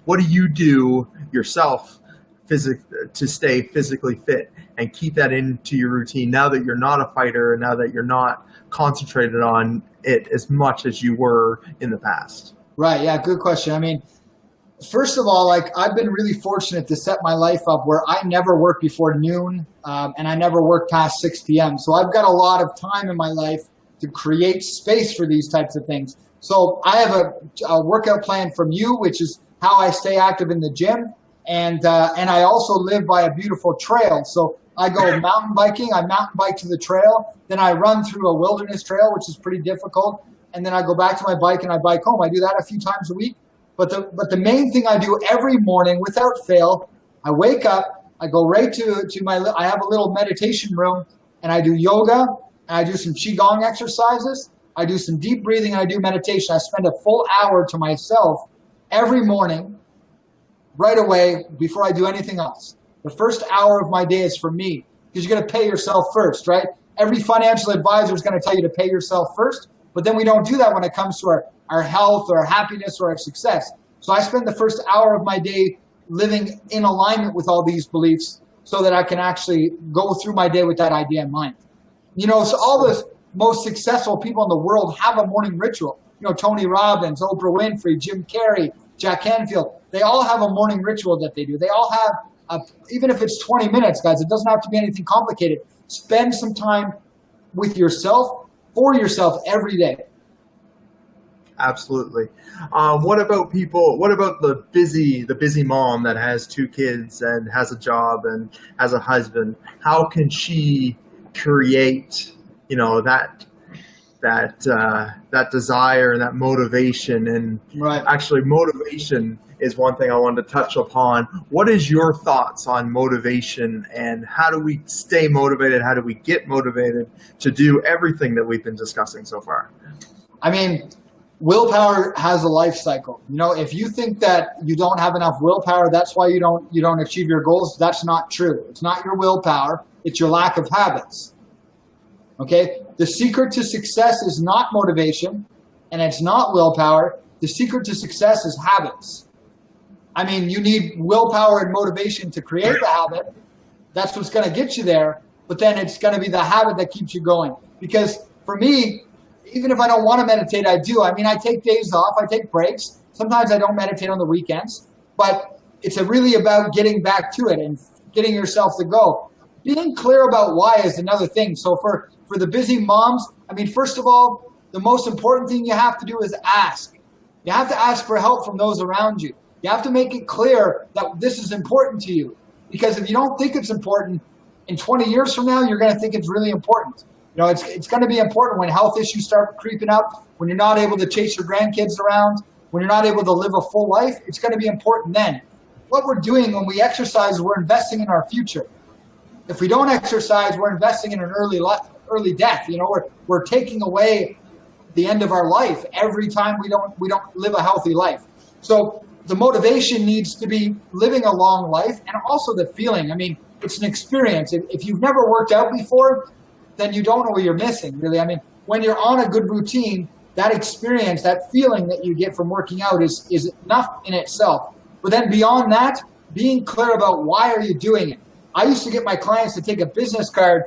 What do you do yourself to stay physically fit and keep that into your routine now that you're not a fighter and now that you're not concentrated on it as much as you were in the past? Right. Yeah. Good question. I mean, first of all, like I've been really fortunate to set my life up where I never work before noon and I never work past 6 p.m. So I've got a lot of time in my life to create space for these types of things. So I have a workout plan from you, which is how I stay active in the gym. And I also live by a beautiful trail. So I go mountain biking. I mountain bike to the trail. Then I run through a wilderness trail, which is pretty difficult. And then I go back to my bike and I bike home. I do that a few times a week. But the main thing I do every morning without fail, I wake up, I go right to I have a little meditation room, and I do yoga, and I do some Qigong exercises. I do some deep breathing, and I do meditation. I spend a full hour to myself every morning, right away, before I do anything else. The first hour of my day is for me, because you're going to pay yourself first, right? Every financial advisor is going to tell you to pay yourself first. But then we don't do that when it comes to our health or our happiness or our success. So I spend the first hour of my day living in alignment with all these beliefs so that I can actually go through my day with that idea in mind. You know, so all the most successful people in the world have a morning ritual. You know, Tony Robbins, Oprah Winfrey, Jim Carrey, Jack Canfield, they all have a morning ritual that they do. They all have, even if it's 20 minutes, guys, it doesn't have to be anything complicated. Spend some time with yourself, for yourself every day. Absolutely. What about people? What about the busy mom that has 2 kids and has a job and has a husband? How can she create, you know, that desire and that motivation? And Right. actually, motivation is one thing I wanted to touch upon. What is your thoughts on motivation, and how do we stay motivated? How do we get motivated to do everything that we've been discussing so far? I mean, willpower has a life cycle. You know, if you think that you don't have enough willpower, that's why you don't achieve your goals. That's not true. It's not your willpower. It's your lack of habits. Okay? The secret to success is not motivation, and it's not willpower. The secret to success is habits. I mean, you need willpower and motivation to create the habit. That's what's going to get you there. But then it's going to be the habit that keeps you going. Because for me, even if I don't want to meditate, I do. I mean, I take days off. I take breaks. Sometimes I don't meditate on the weekends. But it's really about getting back to it and getting yourself to go. Being clear about why is another thing. So for the busy moms, I mean, first of all, the most important thing you have to do is ask. You have to ask for help from those around you. You have to make it clear that this is important to you. Because if you don't think it's important, in 20 years from now, you're going to think it's really important. You know, it's going to be important when health issues start creeping up, when you're not able to chase your grandkids around, when you're not able to live a full life. It's going to be important then. What we're doing when we exercise, we're investing in our future. If we don't exercise, we're investing in an early death. You know, we're taking away the end of our life every time we don't live a healthy life. So the motivation needs to be living a long life, and also the feeling. I mean, it's an experience. If you've never worked out before, then you don't know what you're missing, really. I mean, when you're on a good routine, that experience, that feeling that you get from working out is enough in itself. But then beyond that, being clear about why are you doing it. I used to get my clients to take a business card,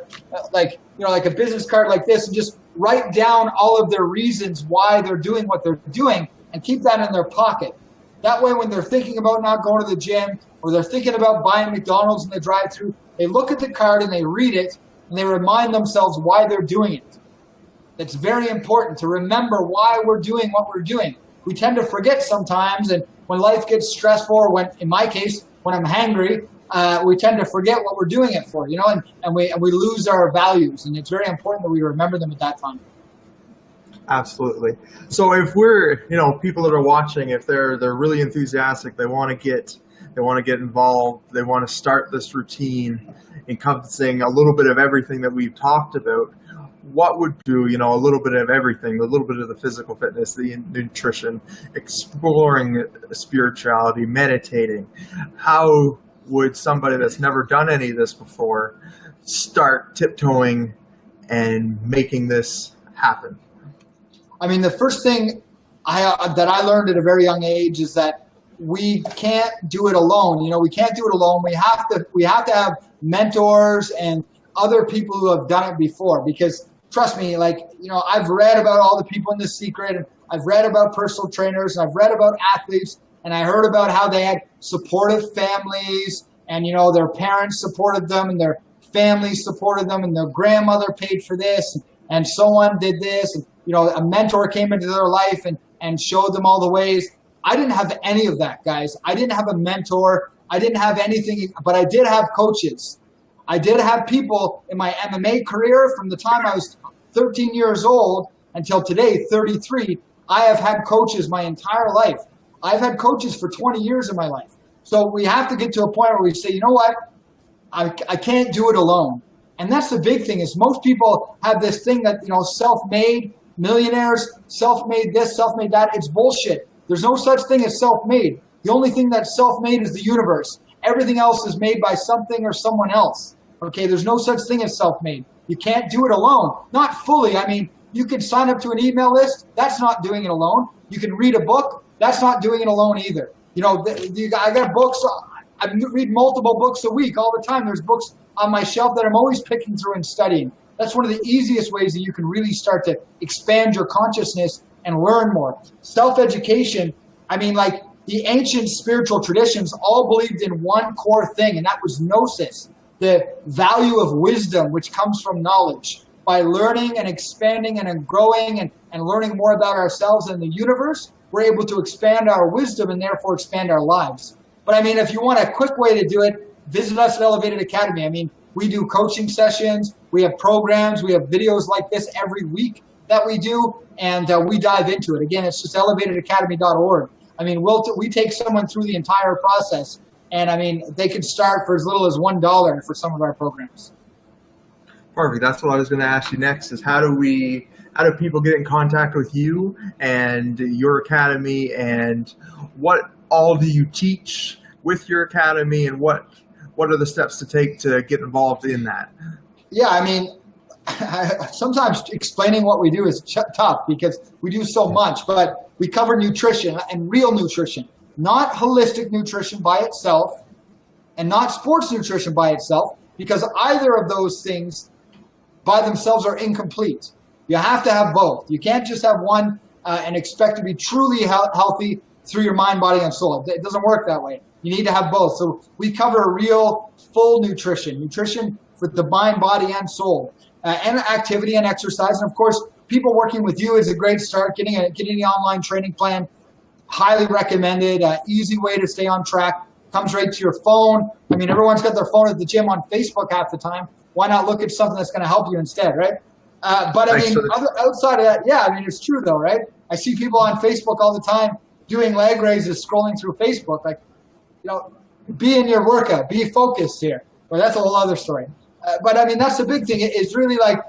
like a business card like this, and just write down all of their reasons why they're doing what they're doing and keep that in their pocket. That way, when they're thinking about not going to the gym or they're thinking about buying McDonald's in the drive-thru, they look at the card and they read it and they remind themselves why they're doing it. It's very important to remember why we're doing what we're doing. We tend to forget sometimes, and when life gets stressful, or when, in my case, when I'm hangry, we tend to forget what we're doing it for, you know, and we lose our values, and it's very important that we remember them at that time. Absolutely. So if we're, you know, people that are watching, if they're really enthusiastic, they want to get involved, they want to start this routine encompassing a little bit of everything that we've talked about, what would do, you know, a little bit of everything, a little bit of the physical fitness, the nutrition, exploring spirituality, meditating, how would somebody that's never done any of this before start tiptoeing and making this happen? I mean, the first thing that I learned at a very young age is that we can't do it alone. You know, we can't do it alone. We have to have mentors and other people who have done it before, because trust me, like, you know, I've read about all the people in The Secret, and I've read about personal trainers, and I've read about athletes, and I heard about how they had supportive families, and, you know, their parents supported them and their families supported them, and their grandmother paid for this, and so on did this, and, you know, a mentor came into their life and showed them all the ways. I didn't have any of that, guys. I didn't have a mentor. I didn't have anything, but I did have coaches. I did have people in my MMA career from the time I was 13 years old until today, 33. I have had coaches my entire life. I've had coaches for 20 years in my life. So we have to get to a point where we say, you know what? I can't do it alone. And that's the big thing, is most people have this thing that, you know, self-made, millionaires, self-made this, self-made that. It's bullshit. There's no such thing as self-made. The only thing that's self-made is the universe. Everything else is made by something or someone else. Okay, there's no such thing as self-made. You can't do it alone. Not fully. I mean, You can sign up to an email list. That's not doing it alone. You can read a book. That's not doing it alone either. You know, I got books. I read multiple books a week all the time. There's books on my shelf that I'm always picking through and studying. That's one of the easiest ways that you can really start to expand your consciousness and learn more. Self-education, I mean, like the ancient spiritual traditions all believed in one core thing, and that was gnosis, the value of wisdom, which comes from knowledge. By learning and expanding and growing and learning more about ourselves and the universe, we're able to expand our wisdom and therefore expand our lives. But I mean, if you want a quick way to do it, visit us at Elevated Academy. I mean, we do coaching sessions, we have programs, we have videos like this every week that we do, and we dive into it. Again, it's just elevatedacademy.org. I mean, we take someone through the entire process, and I mean, they can start for as little as $1 for some of our programs. Perfect. That's what I was going to ask you next is how do people get in contact with you and your academy, and what all do you teach with your academy, and what are the steps to take to get involved in that? Yeah, I mean, sometimes explaining what we do is tough because we do so much, but we cover nutrition and real nutrition, not holistic nutrition by itself and not sports nutrition by itself, because either of those things by themselves are incomplete. You have to have both. You can't just have one and expect to be truly healthy through your mind, body, and soul. It doesn't work that way. You need to have both. So we cover real, full nutrition for the mind, body, and soul, and activity and exercise. And of course, people working with you is a great start. Getting the online training plan, highly recommended. Easy way to stay on track. Comes right to your phone. I mean, everyone's got their phone at the gym on Facebook half the time. Why not look at something that's going to help you instead, right? But I mean, outside of that, yeah, I mean, it's true though, right? I see people on Facebook all the time doing leg raises, scrolling through Facebook. Like, you know, be in your workout, be focused here. Well, that's a whole other story. But I mean, that's the big thing. It's really like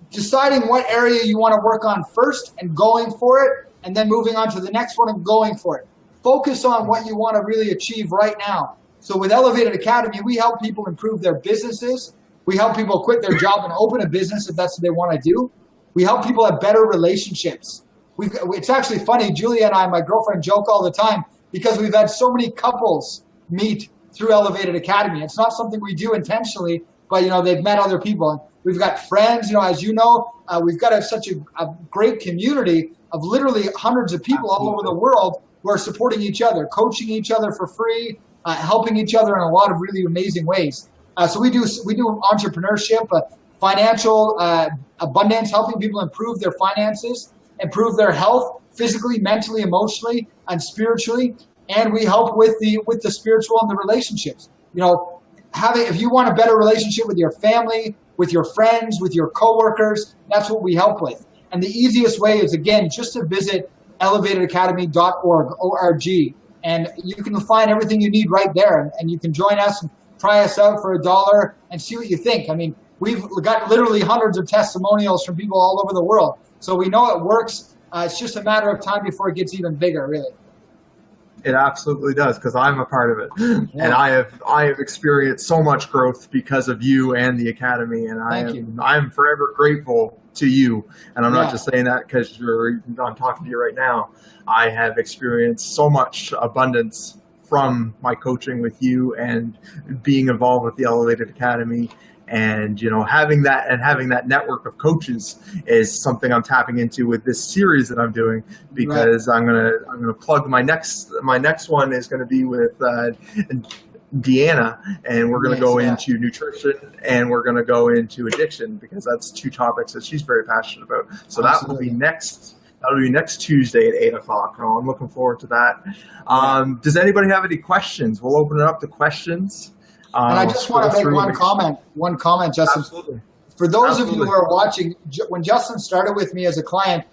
deciding what area you want to work on first and going for it, and then moving on to the next one and going for it. Focus on what you want to really achieve right now. So with Elevated Academy, we help people improve their businesses. We help people quit their job and open a business if that's what they want to do. We help people have better relationships. It's actually funny, Julia and I, my girlfriend, joke all the time because we've had so many couples meet through Elevated Academy. It's not something we do intentionally, but, you know, they've met other people. We've got friends, you know, as you know, we've got such a great community of literally hundreds of people all over the world who are supporting each other, coaching each other for free, helping each other in a lot of really amazing ways. So we do entrepreneurship, financial abundance, helping people improve their finances, improve their health, physically, mentally, emotionally, and spiritually. And we help with the spiritual and the relationships. You know, if you want a better relationship with your family, with your friends, with your coworkers, that's what we help with. And the easiest way is, again, just to visit elevatedacademy.org, and you can find everything you need right there. And you can join us and try us out for $1 and see what you think. I mean, we've got literally hundreds of testimonials from people all over the world. So we know it works. It's just a matter of time before it gets even bigger, really. It absolutely does, because I'm a part of it. Yeah. And I have experienced so much growth because of you and the Academy, and I'm forever grateful to you. And I'm not just saying that because I'm talking to you right now. I have experienced so much abundance from my coaching with you and being involved with the Elevated Academy. And, you know, having that network of coaches is something I'm tapping into with this series that I'm doing, because I'm gonna plug my next one is going to be with Deanna, and we're going to go into nutrition, and we're going to go into addiction, because that's two topics that she's very passionate about. So that will be next. That'll be next Tuesday at 8 o'clock. Oh, I'm looking forward to that. Does anybody have any questions? We'll open it up to questions. And I just want to make one comment, Justin. Absolutely. For those of you who are watching, when Justin started with me as a client,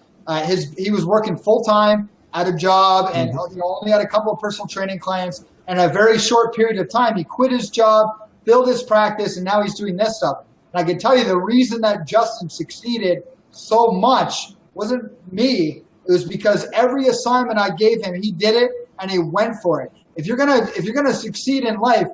he was working full-time at a job and only had a couple of personal training clients. And a very short period of time, he quit his job, built his practice, and now he's doing this stuff. And I can tell you the reason that Justin succeeded so much wasn't me. It was because every assignment I gave him, he did it and he went for it. If you're gonna succeed in life,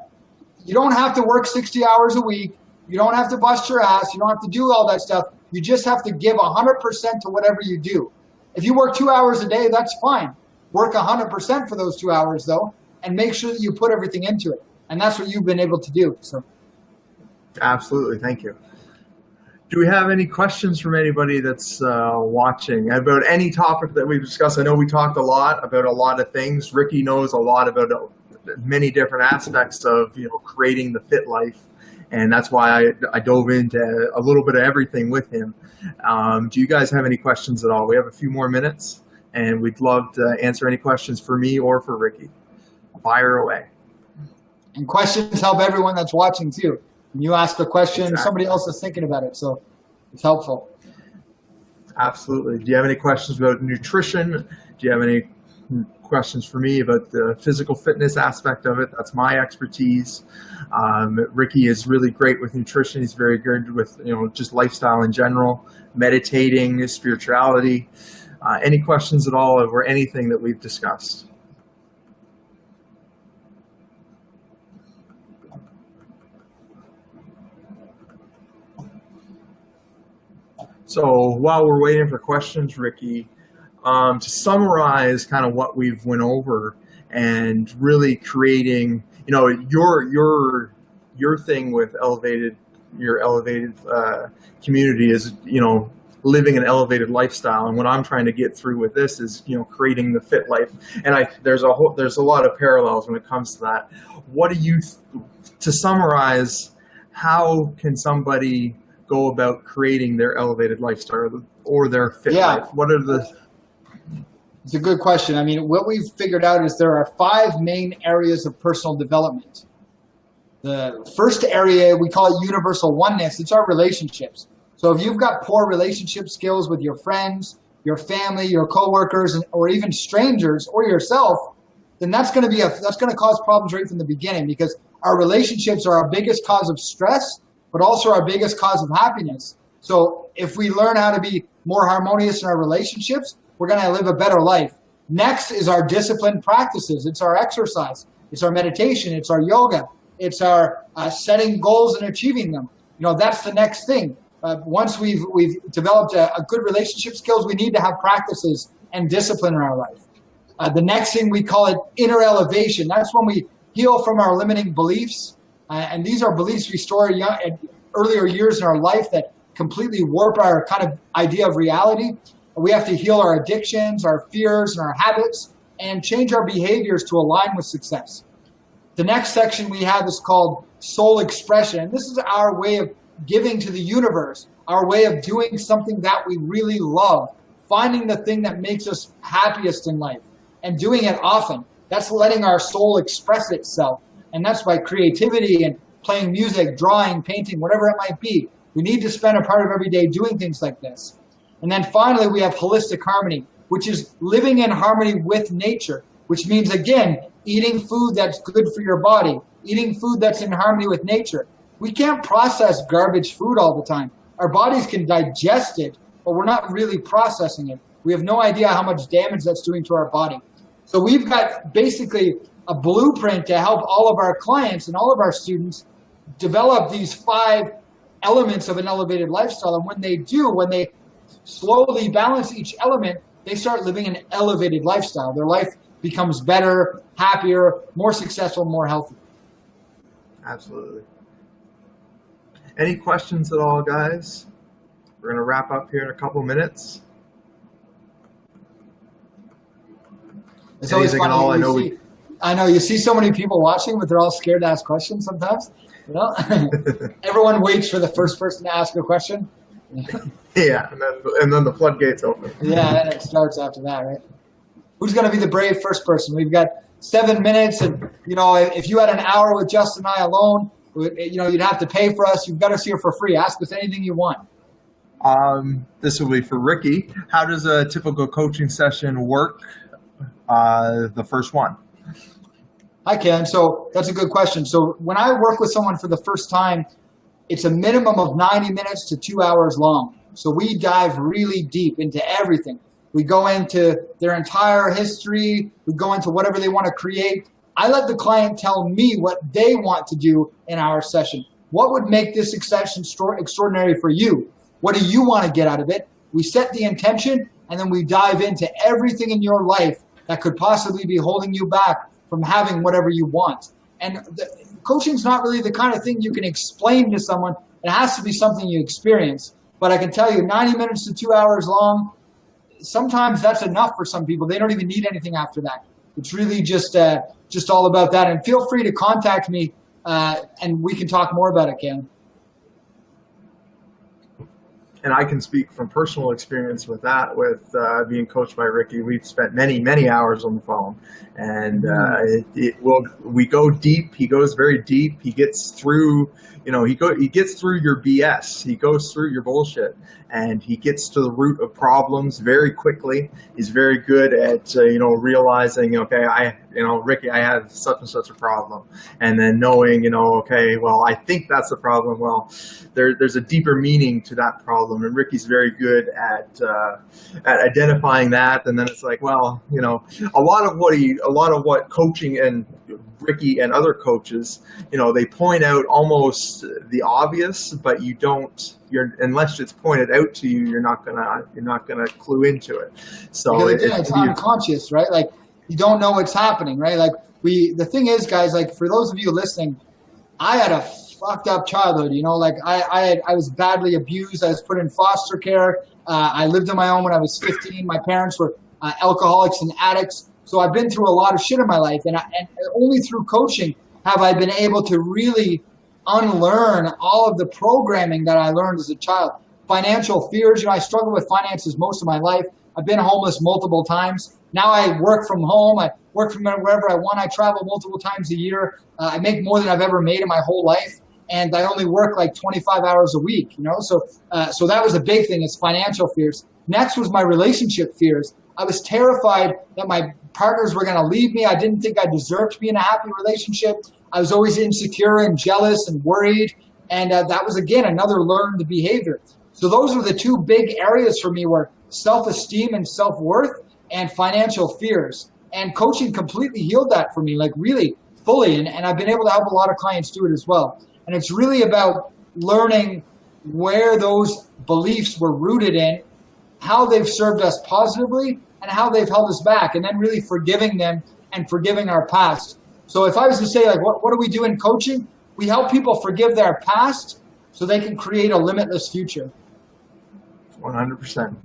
you don't have to work 60 hours a week. You don't have to bust your ass. You don't have to do all that stuff. You just have to give 100% to whatever you do. If you work 2 hours a day, that's fine. Work 100% for those 2 hours, though, and make sure that you put everything into it. And that's what you've been able to do. So, absolutely. Thank you. Do we have any questions from anybody that's watching about any topic that we've discussed? I know we talked a lot about a lot of things. Ricky knows a lot about many different aspects of creating the fit life, and that's why I dove into a little bit of everything with him. Do you guys have any questions at all? We have a few more minutes, and we'd love to answer any questions for me or for Ricky. Fire away. And questions help everyone that's watching too. When you ask a question, exactly. Somebody else is thinking about it, so it's helpful. Absolutely. Do you have any questions about nutrition? Do you have any questions for me about the physical fitness aspect of it? That's my expertise. Ricky is really great with nutrition. He's very good with just lifestyle in general, meditating, spirituality. Any questions at all over anything that we've discussed? So while we're waiting for questions, Ricky, to summarize kind of what we've went over and really creating, your thing with your elevated community is, living an elevated lifestyle. And what I'm trying to get through with this is, creating the fit life. And there's a lot of parallels when it comes to that. What do you, to summarize, how can somebody go about creating their elevated lifestyle or their fit life? What are the... It's a good question. I mean, what we've figured out is there are 5 main areas of personal development. The first area, we call it universal oneness. It's our relationships. So if you've got poor relationship skills with your friends, your family, your coworkers, or even strangers or yourself, then that's going to cause problems right from the beginning, because our relationships are our biggest cause of stress, but also our biggest cause of happiness. So if we learn how to be more harmonious in our relationships, we're going to live a better life. Next is our disciplined practices. It's our exercise. It's our meditation. It's our yoga. It's our setting goals and achieving them. That's the next thing. Once we've developed a good relationship skills, we need to have practices and discipline in our life. The next thing, we call it inner elevation. That's when we heal from our limiting beliefs. And these are beliefs we store at earlier years in our life that completely warp our kind of idea of reality. We have to heal our addictions, our fears, and our habits, and change our behaviors to align with success. The next section we have is called soul expression. And this is our way of giving to the universe, our way of doing something that we really love, finding the thing that makes us happiest in life, and doing it often. That's letting our soul express itself. And that's by creativity and playing music, drawing, painting, whatever it might be. We need to spend a part of every day doing things like this. And then finally, we have holistic harmony, which is living in harmony with nature, which means, again, eating food that's good for your body, eating food that's in harmony with nature. We can't process garbage food all the time. Our bodies can digest it, but we're not really processing it. We have no idea how much damage that's doing to our body. So we've got basically a blueprint to help all of our clients and all of our students develop these 5 elements of an elevated lifestyle. And when they slowly balance each element, they start living an elevated lifestyle. Their life becomes better, happier, more successful, more healthy. Absolutely. Any questions at all, guys? We're going to wrap up here in a couple minutes. It's always funny. I know you see so many people watching, but they're all scared to ask questions sometimes. Everyone waits for the first person to ask a question. Yeah, and then the floodgates open. Yeah, and it starts after that, right? Who's going to be the brave first person? We've got 7 minutes, and if you had an hour with Justin and I alone, you'd have to pay for us. You've got us here for free. Ask us anything you want. This will be for Ricky. How does a typical coaching session work? The first one. Hi, Ken. So that's a good question. So when I work with someone for the first time, it's a minimum of 90 minutes to 2 hours long. So we dive really deep into everything. We go into their entire history. We go into whatever they want to create. I let the client tell me what they want to do in our session. What would make this session extraordinary for you? What do you want to get out of it? We set the intention, and then we dive into everything in your life that could possibly be holding you back from having whatever you want. And coaching is not really the kind of thing you can explain to someone. It has to be something you experience. But I can tell you, 90 minutes to 2 hours long, sometimes that's enough for some people. They don't even need anything after that. It's really just all about that. And feel free to contact me, and we can talk more about it, Ken. And I can speak from personal experience with that, with being coached by Ricky. We've spent many, many hours on the phone, and we go deep. He goes very deep. He gets through, he gets through your BS. He goes through your bullshit, and he gets to the root of problems very quickly. He's very good at, realizing, okay, Ricky, I have such and such a problem. And then knowing, okay, well, I think that's the problem. Well, there's a deeper meaning to that problem. And Ricky's very good at identifying that. And then it's like, well, a lot of what coaching and Ricky and other coaches, they point out almost the obvious, but unless it's pointed out to you, you're not gonna clue into it. So it's unconscious, right? Like, you don't know what's happening, right? Like, the thing is, guys, like, for those of you listening, I had a fucked up childhood, like I was badly abused. I was put in foster care. I lived on my own when I was 15. My parents were alcoholics and addicts. So I've been through a lot of shit in my life, and only through coaching have I been able to really unlearn all of the programming that I learned as a child. Financial fears, I struggled with finances most of my life. I've been homeless multiple times. Now I work from home. I work from wherever I want. I travel multiple times a year. I make more than I've ever made in my whole life, and I only work like 25 hours a week. So that was a big thing. Is financial fears. Next was my relationship fears. I was terrified that my partners were going to leave me. I didn't think I deserved to be in a happy relationship. I was always insecure and jealous and worried. And that was, again, another learned behavior. So those were the two big areas for me, were self-esteem and self-worth and financial fears. And coaching completely healed that for me, like really fully. And I've been able to help a lot of clients do it as well. And it's really about learning where those beliefs were rooted in, how they've served us positively, and how they've held us back, and then really forgiving them and forgiving our past. So if I was to say, like, what do we do in coaching? We help people forgive their past so they can create a limitless future. 100%.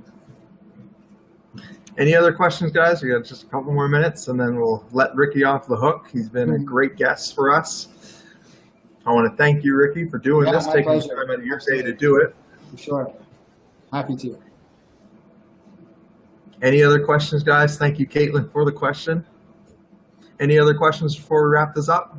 Any other questions, guys? We got just a couple more minutes, and then we'll let Ricky off the hook. He's been a great guest for us. I want to thank you, Ricky, for doing this, taking the time out of your day to do it. For sure. Happy to. Any other questions, guys? Thank you, Caitlin, for the question. Any other questions before we wrap this up?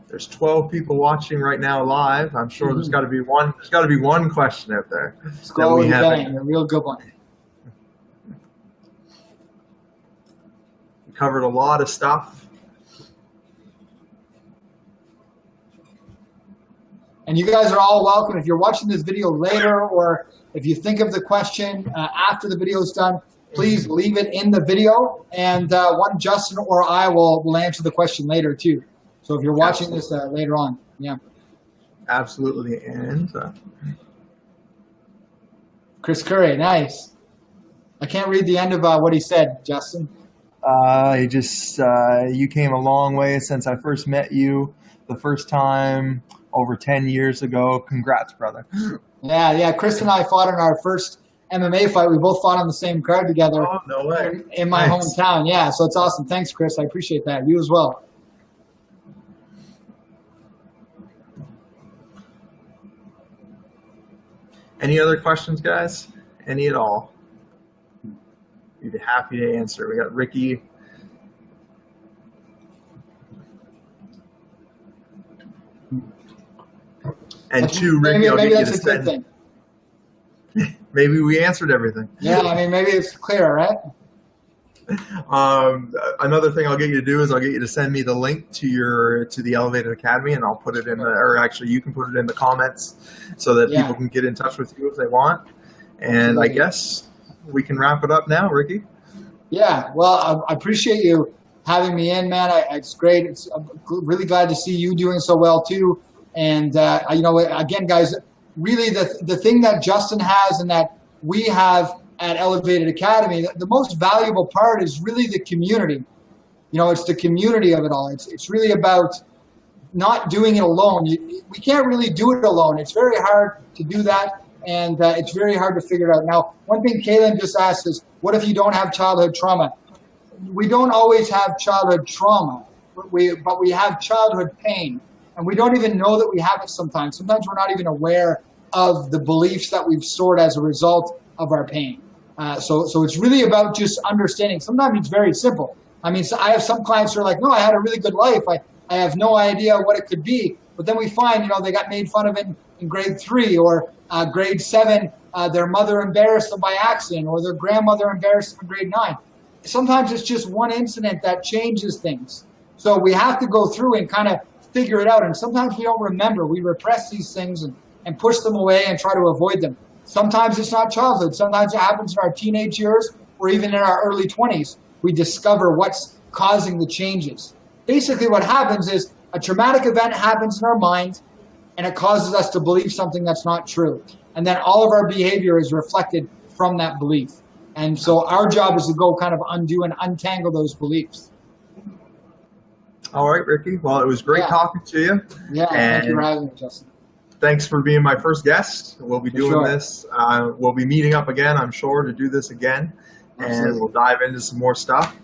There's 12 people watching right now live. I'm sure there's got to be one. There's got to be one question out there. Let's go with a real good one. We covered a lot of stuff. And you guys are all welcome. If you're watching this video later, or if you think of the question after the video is done, please leave it in the video, and one Justin or I will answer the question later too. So if you're watching this later on, yeah. Absolutely. And Chris Curry, nice. I can't read the end of what he said, Justin. You came a long way since I first met you the first time over 10 years ago. Congrats, brother. Yeah. Chris and I fought in our first MMA fight. We both fought on the same card together. Oh, no way. In my hometown. Yeah, so it's awesome. Thanks, Chris. I appreciate that. You as well. Any other questions, guys? Any at all? We'd be happy to answer. We got Ricky. And Ricky, maybe that's a good thing. Maybe we answered everything. Yeah, maybe it's clear, right? Another thing I'll get you to do is I'll get you to send me the link to the Elevated Academy, and I'll put it in or actually you can put it in the comments so that people can get in touch with you if they want. And absolutely. I guess we can wrap it up now, Ricky. Yeah, well, I appreciate you having me in, man. It's great. I'm really glad to see you doing so well too. And again, guys, really the thing that Justin has and that we have at Elevated Academy, the most valuable part is really the community. It's the community of it all. It's really about not doing it alone. We can't really do it alone. It's very hard to do that, and it's very hard to figure it out. Now, one thing Kaylin just asked is, what if you don't have childhood trauma? We don't always have childhood trauma, but we have childhood pain, and we don't even know that we have it sometimes. Sometimes we're not even aware of the beliefs that we've stored as a result of our pain. So it's really about just understanding. Sometimes it's very simple. I mean, so I have some clients who are like, no, I had a really good life. I have no idea what it could be. But then we find, they got made fun of in grade 3 or grade 7. Their mother embarrassed them by accident, or their grandmother embarrassed them in grade 9. Sometimes it's just one incident that changes things. So we have to go through and kind of figure it out. And sometimes we don't remember. We repress these things and push them away and try to avoid them. Sometimes it's not childhood. Sometimes it happens in our teenage years or even in our early 20s. We discover what's causing the changes. Basically what happens is a traumatic event happens in our mind, and it causes us to believe something that's not true. And then all of our behavior is reflected from that belief. And so our job is to go kind of undo and untangle those beliefs. All right, Ricky. Well, it was great talking to you. Yeah, thank you for having me, Justin. Thanks for being my first guest. We'll be doing this. We'll be meeting up again, I'm sure, to do this again. Absolutely. And we'll dive into some more stuff.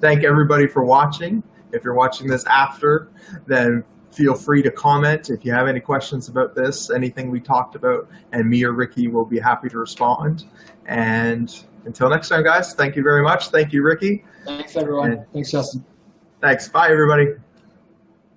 Thank everybody for watching. If you're watching this after, then feel free to comment if you have any questions about this, anything we talked about, and me or Ricky will be happy to respond. And until next time, guys, thank you very much. Thank you, Ricky. Thanks, everyone. Thanks, Justin. Thanks. Bye, everybody.